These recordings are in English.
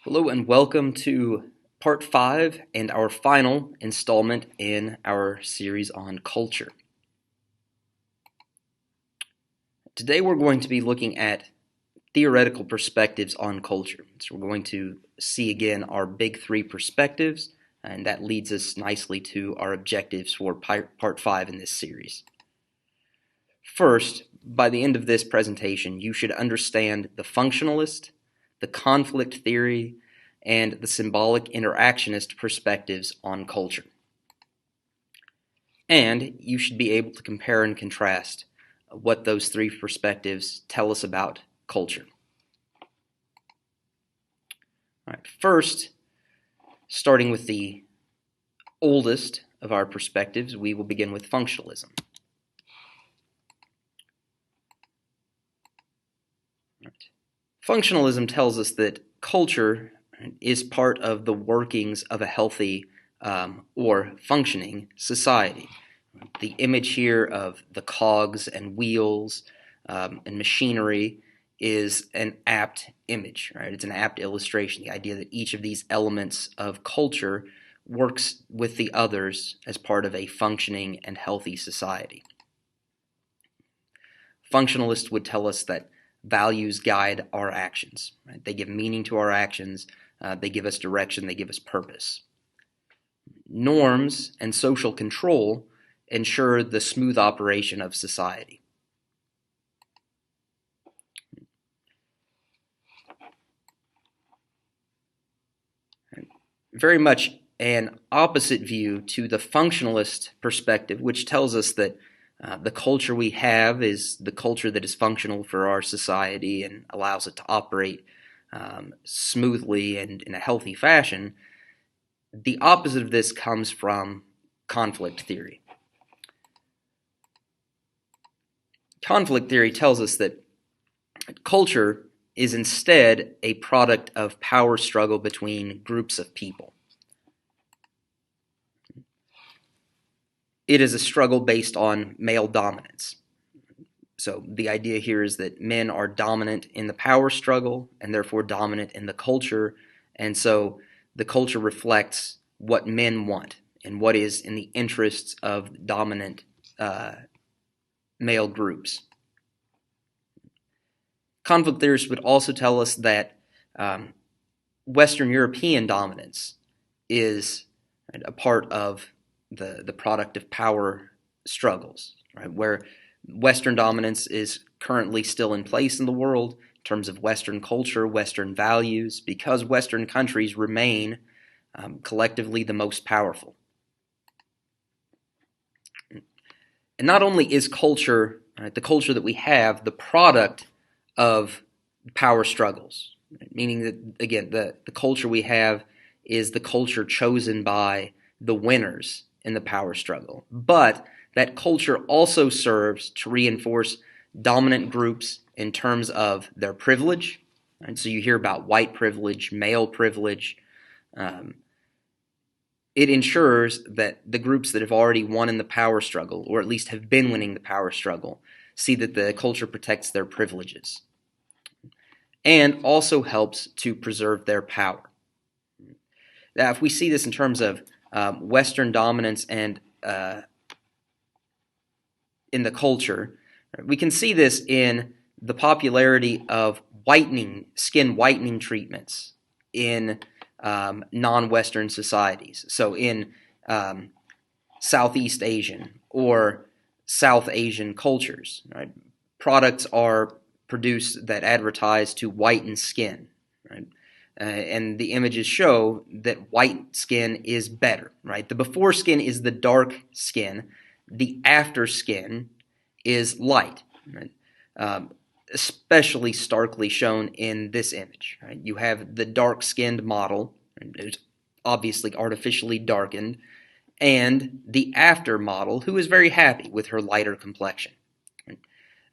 Hello and welcome to part 5 and our final installment in our series on culture. Today we're going to be looking at theoretical perspectives on culture. So we're going to see again our big 3 perspectives, and that leads us nicely to our objectives for part 5 in this series. First, by the end of this presentation, you should understand the functionalist, the conflict theory, and the symbolic interactionist perspectives on culture. And you should be able to compare and contrast what those 3 perspectives tell us about culture. All right, first, starting with the oldest of our perspectives, we will begin with functionalism. Right. Functionalism tells us that culture is part of the workings of a healthy or functioning society. The image here of the cogs and wheels and machinery is an apt image, right? It's an apt illustration, the idea that each of these elements of culture works with the others as part of a functioning and healthy society. Functionalists would tell us that values guide our actions, right? They give meaning to our actions. They give us direction, they give us purpose. Norms and social control ensure the smooth operation of society. Very much an opposite view to the functionalist perspective, which tells us that the culture we have is the culture that is functional for our society and allows it to operate smoothly and in a healthy fashion. The opposite of this comes from conflict theory. Conflict theory tells us that culture is instead a product of power struggle between groups of people. It is a struggle based on male dominance. So the idea here is that men are dominant in the power struggle and therefore dominant in the culture, and so the culture reflects what men want and what is in the interests of dominant male groups. Conflict theorists would also tell us that Western European dominance is a part of the product of power struggles, right? Where Western dominance is currently still in place in the world in terms of Western culture, Western values, because Western countries remain collectively the most powerful. And not only is culture, right, the culture that we have, the product of power struggles, right? Meaning that, again, the culture we have is the culture chosen by the winners in the power struggle. But that culture also serves to reinforce dominant groups in terms of their privilege. Right? So you hear about white privilege, male privilege. It ensures that the groups that have already won in the power struggle, or at least have been winning the power struggle, see that the culture protects their privileges and also helps to preserve their power. Now, if we see this in terms of Western dominance and in the culture, we can see this in the popularity of skin whitening treatments in non-Western societies. So in Southeast Asian or South Asian cultures, right, products are produced that advertise to whiten skin, right? And the images show that white skin is better, right? The before skin is the dark skin. The after skin is light, right? Especially starkly shown in this image, right? You have the dark-skinned model, who's obviously artificially darkened, and the after model, who is very happy with her lighter complexion.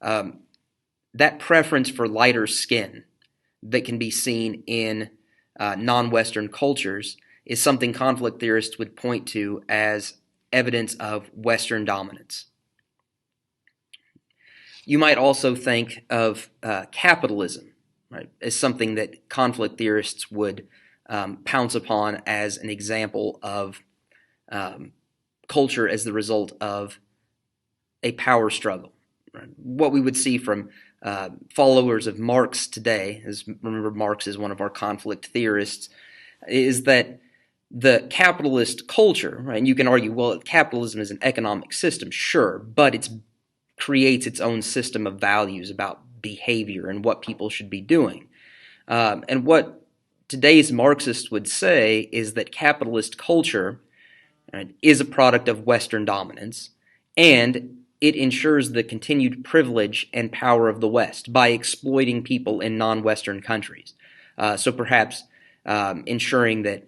That preference for lighter skin that can be seen in non-Western cultures is something conflict theorists would point to as evidence of Western dominance. You might also think of capitalism right, as something that conflict theorists would pounce upon as an example of culture as the result of a power struggle. Right? What we would see from followers of Marx today, as remember Marx is one of our conflict theorists, is that the capitalist culture, right? And you can argue, well, capitalism is an economic system, sure, but it creates its own system of values about behavior and what people should be doing. And what today's Marxists would say is that capitalist culture, right, is a product of Western dominance, and it ensures the continued privilege and power of the West by exploiting people in non-Western countries. So perhaps ensuring that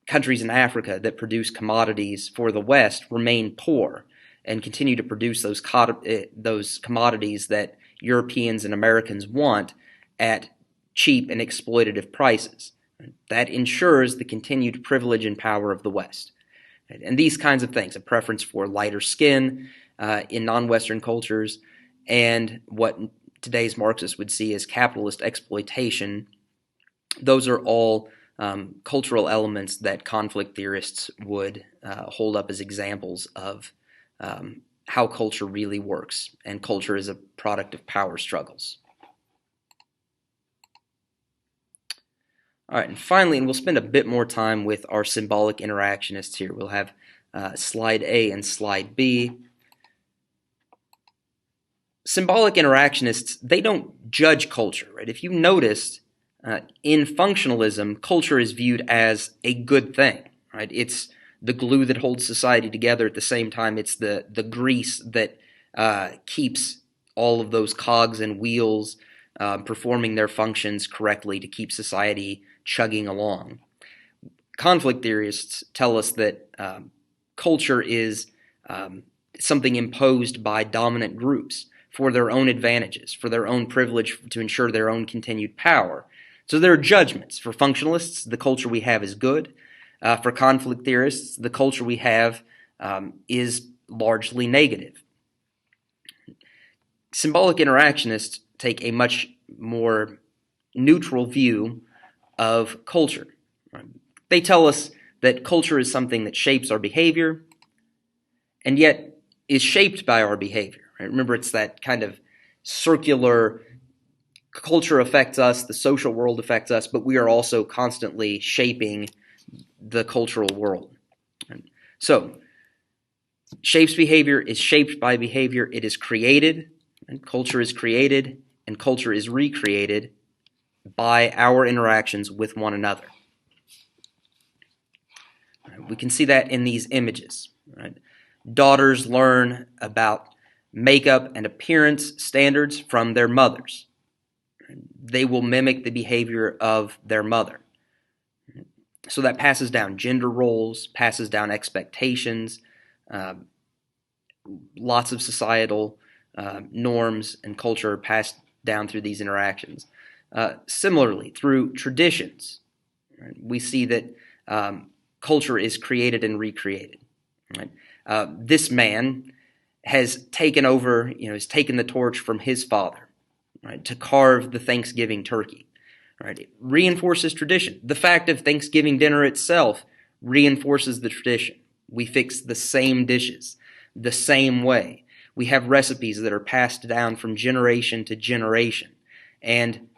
countries in Africa that produce commodities for the West remain poor and continue to produce those commodities that Europeans and Americans want at cheap and exploitative prices. That ensures the continued privilege and power of the West. And these kinds of things, a preference for lighter skin in non-Western cultures, and what today's Marxists would see as capitalist exploitation, those are all cultural elements that conflict theorists would hold up as examples of how culture really works, and culture is a product of power struggles. All right, and finally, and we'll spend a bit more time with our symbolic interactionists here. We'll have slide A and slide B. Symbolic interactionists, they don't judge culture, right? If you noticed, in functionalism, culture is viewed as a good thing, right? It's the glue that holds society together. At the same time, it's the grease that keeps all of those cogs and wheels performing their functions correctly to keep society chugging along. Conflict theorists tell us that culture is something imposed by dominant groups for their own advantages, for their own privilege, to ensure their own continued power. So there are judgments. For functionalists, the culture we have is good. For conflict theorists, the culture we have is largely negative. Symbolic interactionists take a much more neutral view of culture. They tell us that culture is something that shapes our behavior and yet is shaped by our behavior. Right? Remember, it's that kind of circular culture affects us, the social world affects us, but we are also constantly shaping the cultural world. Right? So, shapes behavior is shaped by behavior. It is created, and culture is created, and culture is recreated by our interactions with one another. Right? We can see that in these images. Right? Daughters learn about makeup and appearance standards from their mothers. They will mimic the behavior of their mother. So that passes down gender roles, passes down expectations, lots of societal norms and culture are passed down through these interactions. Similarly, through traditions, right, we see that culture is created and recreated. Right? This man has taken over, has taken the torch from his father, right, to carve the Thanksgiving turkey. Right? It reinforces tradition. The fact of Thanksgiving dinner itself reinforces the tradition. We fix the same dishes the same way. We have recipes that are passed down from generation to generation, and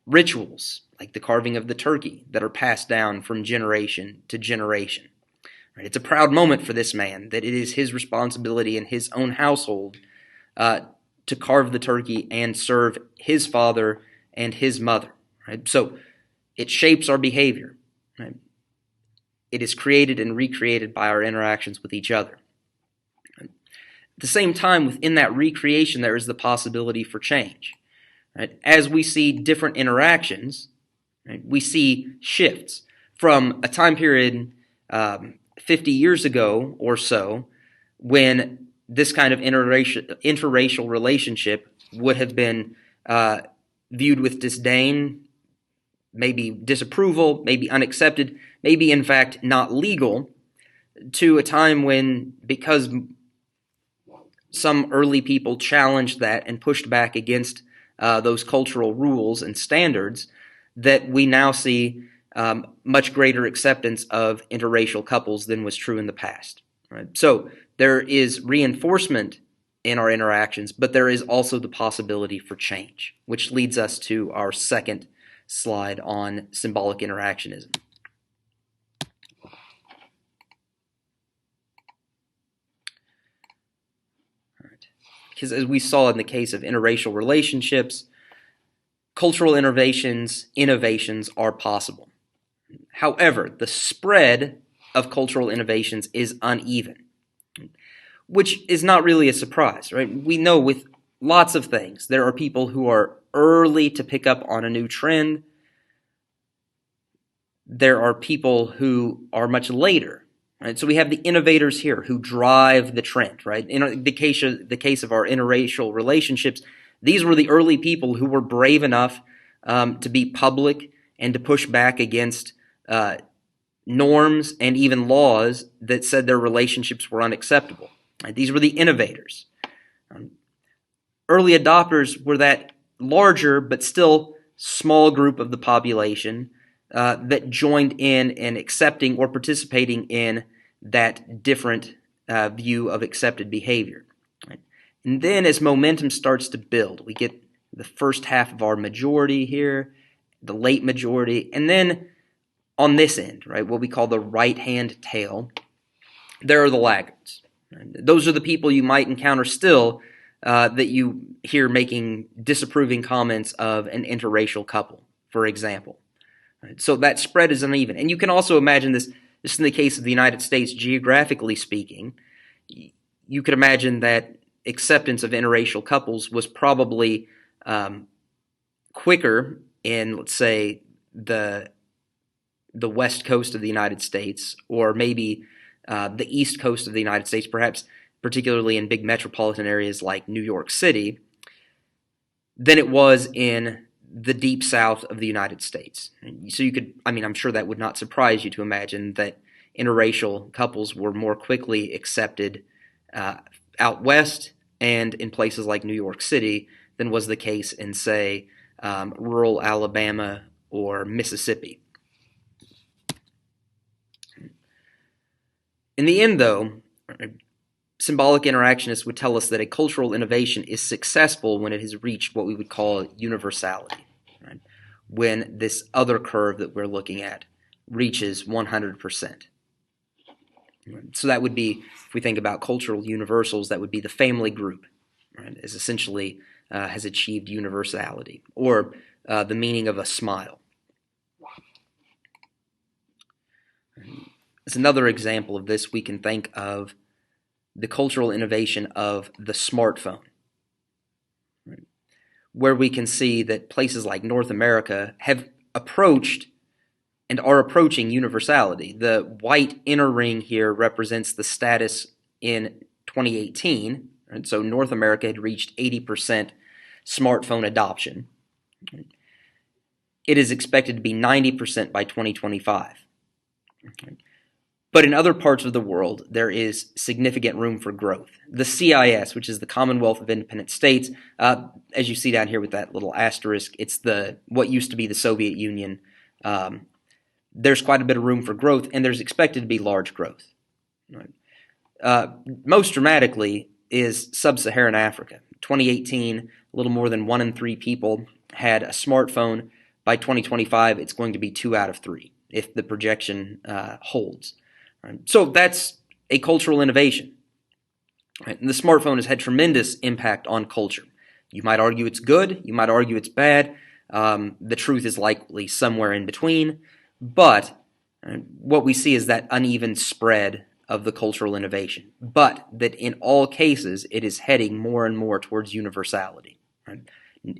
rituals like the carving of the turkey that are passed down from generation to generation. Right? It's a proud moment for this man that it is his responsibility in his own household to carve the turkey and serve his father and his mother. Right? So it shapes our behavior. Right? It is created and recreated by our interactions with each other. Right? At the same time, within that recreation, there is the possibility for change. Right? As we see different interactions, right, we see shifts from a time period 50 years ago or so when this kind of interracial relationship would have been viewed with disdain, maybe disapproval, maybe unaccepted, maybe in fact not legal, to a time when, because some early people challenged that and pushed back against those cultural rules and standards, that we now see much greater acceptance of interracial couples than was true in the past. Right? So there is reinforcement in our interactions, but there is also the possibility for change, which leads us to our second slide on symbolic interactionism. Because as we saw in the case of interracial relationships, cultural innovations are possible. However, the spread of cultural innovations is uneven, which is not really a surprise, right? We know with lots of things, there are people who are early to pick up on a new trend. There are people who are much later, right? So we have the innovators here who drive the trend, right? In the case of our interracial relationships, these were the early people who were brave enough to be public and to push back against norms and even laws that said their relationships were unacceptable. Right? These were the innovators. Early adopters were that larger but still small group of the population that joined in accepting or participating in that different view of accepted behavior. Right? And then as momentum starts to build, we get the first half of our majority here, the late majority, and then on this end, right, what we call the right-hand tail, there are the laggards. Right? Those are the people you might encounter still that you hear making disapproving comments of an interracial couple, for example. Right? So that spread is uneven. And you can also imagine this in the case of the United States, geographically speaking. You could imagine that acceptance of interracial couples was probably quicker in, let's say, the west coast of the United States, or maybe the east coast of the United States, perhaps particularly in big metropolitan areas like New York City, than it was in the deep south of the United States. So you could, I'm sure that would not surprise you to imagine that interracial couples were more quickly accepted out west and in places like New York City than was the case in, say, rural Alabama or Mississippi. In the end, though, symbolic interactionists would tell us that a cultural innovation is successful when it has reached what we would call universality, right? When this other curve that we're looking at reaches 100%. So that would be, if we think about cultural universals, that would be the family group, right? Is essentially has achieved universality, or the meaning of a smile. As another example of this, we can think of the cultural innovation of the smartphone, right? Where we can see that places like North America have approached and are approaching universality. The white inner ring here represents the status in 2018, right? So North America had reached 80% smartphone adoption. It is expected to be 90% by 2025. But in other parts of the world, there is significant room for growth. The CIS, which is the Commonwealth of Independent States, as you see down here with that little asterisk, it's what used to be the Soviet Union. There's quite a bit of room for growth, and there's expected to be large growth. Right? Most dramatically is sub-Saharan Africa. 2018, a little more than 1 in 3 people had a smartphone. By 2025, it's going to be 2 out of 3, if the projection holds. Right? So that's a cultural innovation. Right? And the smartphone has had tremendous impact on culture. You might argue it's good, you might argue it's bad. The truth is likely somewhere in between. But what we see is that uneven spread of the cultural innovation. But that in all cases, it is heading more and more towards universality. Right?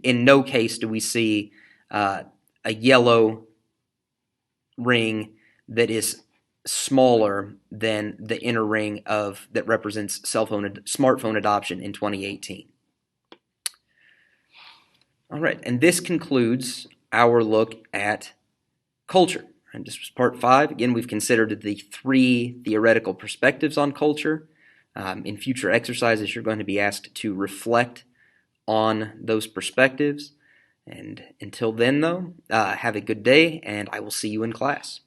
In no case do we see a yellow ring that is smaller than the inner ring that represents smartphone adoption in 2018. All right, and this concludes our look at culture. And this was part 5. Again, we've considered the 3 theoretical perspectives on culture. In future exercises, you're going to be asked to reflect on those perspectives. And until then, though, have a good day, and I will see you in class.